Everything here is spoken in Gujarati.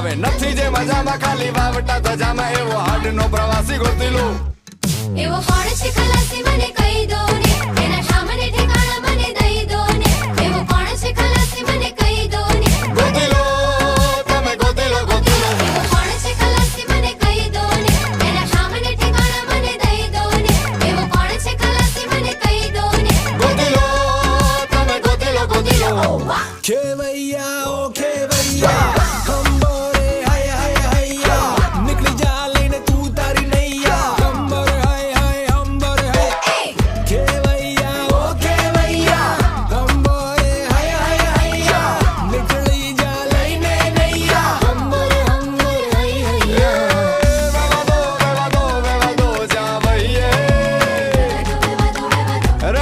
હવે નથી જે મજામાં ખાલી વાવટા ધજામાં એવો હાડનો પ્રવાસી ગોતી લો એવો કોણ છે ખલાસી મને કહી દો ને એના સામને ઠેકાણા મને દઈ દો ને એવો કોણ છે ખલાસી મને કહી દો ને ગોતી લો તમે ગોતી લો એવો કોણ છે ખલાસી મને કહી દો ને એના સામને ઠેકાણા મને દઈ દો ને એવો કોણ છે ખલાસી મને કહી દો ને ગોતી લો તમે ગોતી લો ખેવૈયા ઓ